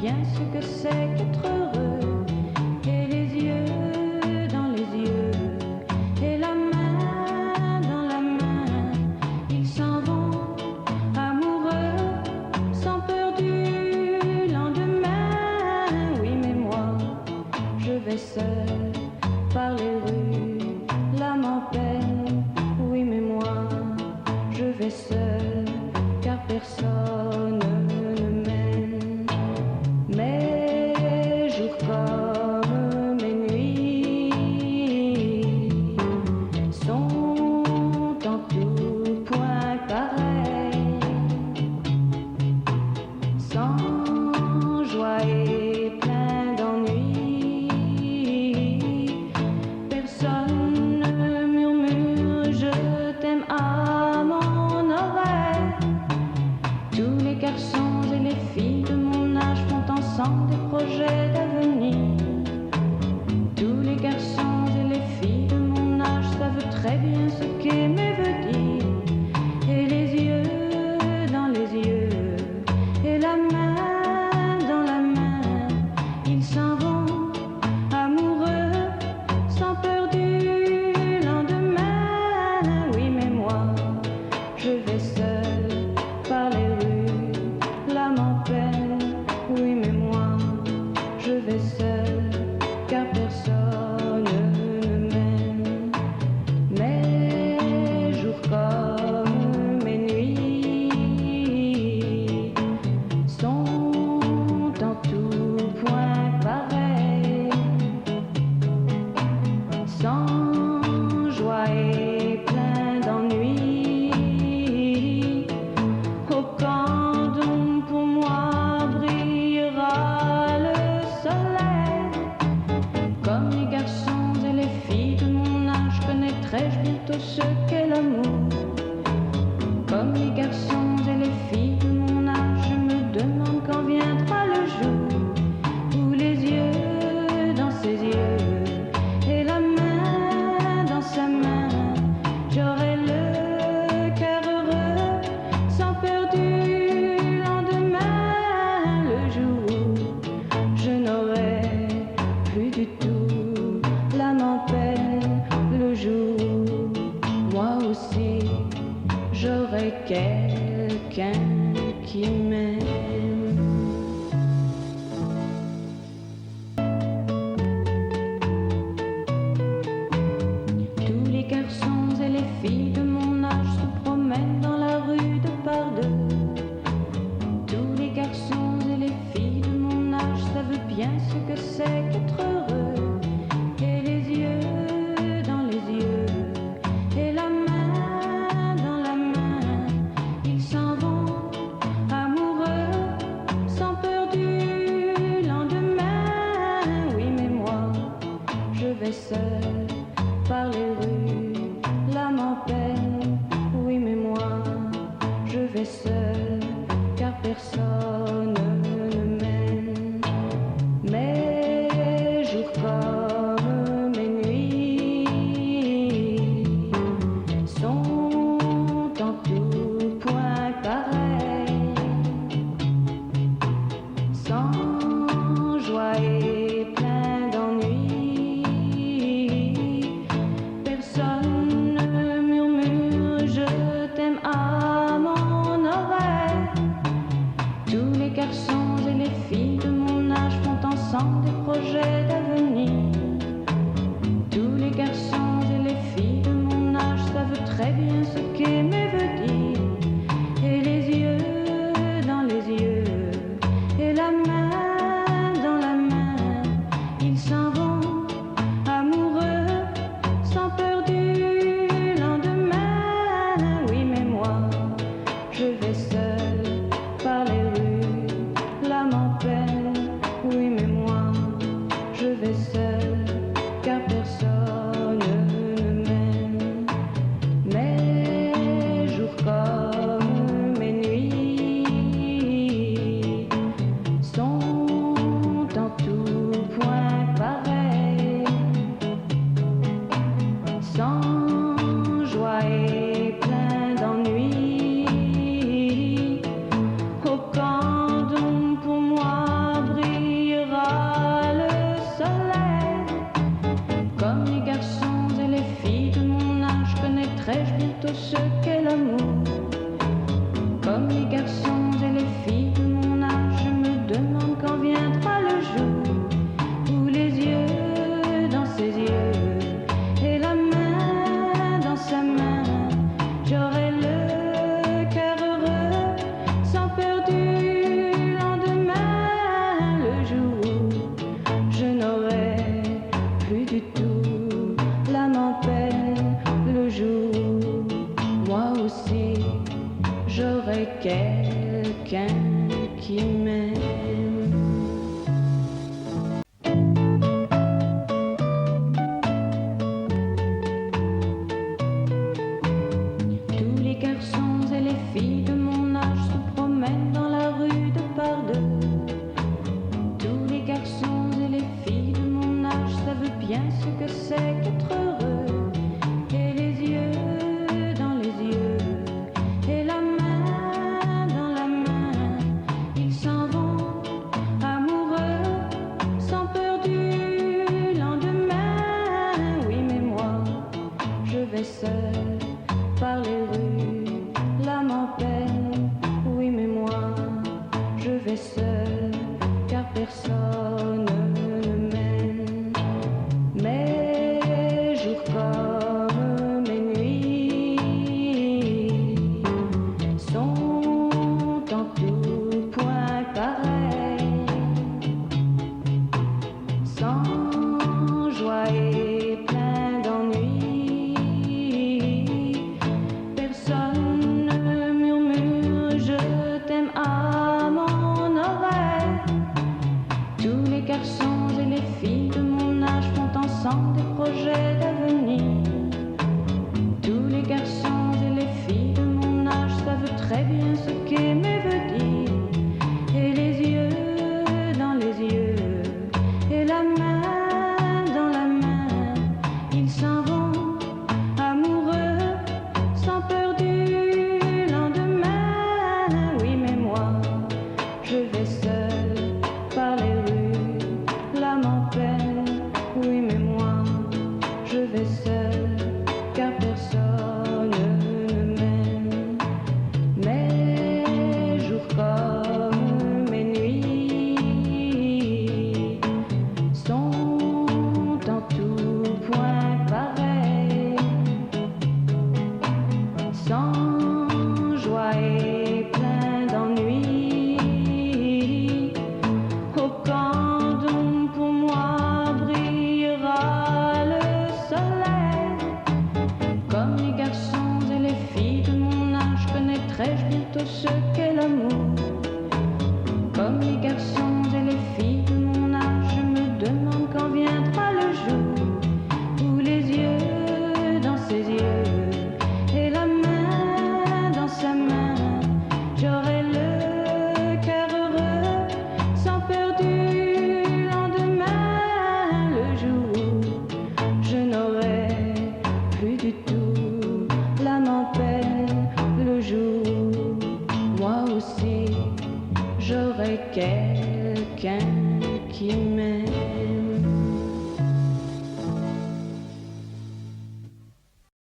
bien ce que c'est qu'être heureux. Et les yeux dans les yeux, et la main dans la main, ils s'en vont amoureux, sans peur du lendemain. Oui, mais moi, je vais seul par les rues, l'âme en peine. Oui, mais moi, je vais seul, car personne ne m'aime. Mes jours comme mes nuits sont en tout point pareils, sans joie et plein d'ennui. Personne ne murmure je t'aime à mon oreille. Tous les garçons et les filles de mon âge font ensemble des projets d'avenir. Tous les garçons et les filles de mon âge savent très bien ce qu'aimer veut dire. Et les yeux dans les yeux, et la main dans la main, ils s'en vont amoureux, sans peur du lendemain. Oui, mais moi, je vais seul par les rues, l'âme en peine. Oui, mais moi, je vais seul, car personne ne m'aime. Mes jours comme mes nuits sont en tout point pareils, sans joie et plein d'ennui. Au camp d'ombre pour moi brillera le soleil. Comme les garçons et les filles de mon âge, connaîtrai-je bientôt ce qu'est l'amour. Comme les garçons et les filles de mon âge, je me demande quand viendra le jour où les yeux dans ses yeux, et la main dans sa main, j'aurai le cœur heureux, sans peur du lendemain. Le jour où je n'aurai plus du tout l'âme en peine. Le jour où moi aussi j'aurai quelqu'un qui m'aime. Tous les garçons et les filles de mon âge se promènent dans la rue de par deux. Tous les garçons et les filles de mon âge savent bien ce que c'est qu'être heureux. Et les yeux dans les yeux, et la main dans la main, ils s'en vont amoureux, sans peur du lendemain. Oui, mais moi, je vais seul par les rues, l'âme en peine. Oui, mais moi, je vais seul, car personne ne m'aime. Mes jours comme mes nuits sont en tout point pareils, sans joie et plein d'ennui. Personne ne murmure je t'aime à mon oreille. Tous qui m'aime. Tous les garçons et les filles de mon âge se promènent dans la rue de par deux. Tous les garçons et les filles de mon âge savent bien ce que c'est qu'être heureux. Et les yeux dans les yeux, et la main dans la main, ils s'en vont amoureux, sans peur du lendemain. Oui, mais moi, je vais seul par les rues, l'âme en peine. Oui, mais moi, je vais seul, car personne ne m'aime. Mes jours comme mes nuits sont en tout point pareils, sans joie et plein d'ennui. Personne ne murmure je t'aime à mon oreille. Tous les garçons et les filles de mon âge font ensemble des projets d'avenir. Tous les garçons et les filles de mon âge savent très bien ce qu'aimer veut dire. Et les yeux dans les yeux, et la main dans la main, ils s'en vont amoureux, sans peur du lendemain. Oui, mais moi, je vais seul par les rues, l'âme en peine. Oui, mais moi, je vais seul, car personne ne m'aime. Mes jours comme mes nuits sont en tout point pareils, sans joie et plein d'ennui. Oh, quand donc pour moi brillera le soleil, comme les garçons et les filles de mon âge, connaîtrai-je bientôt ce qu'est l'amour. Comme les garçons et les filles de mon âge, je me demande quand viendra le jour où les yeux dans ses yeux, et la main dans sa main, j'aurai le cœur heureux, sans peur du lendemain. Le jour où je n'aurai plus du tout l'âme en peine. Le jour où moi aussi j'aurai quelqu'un qui m'aime.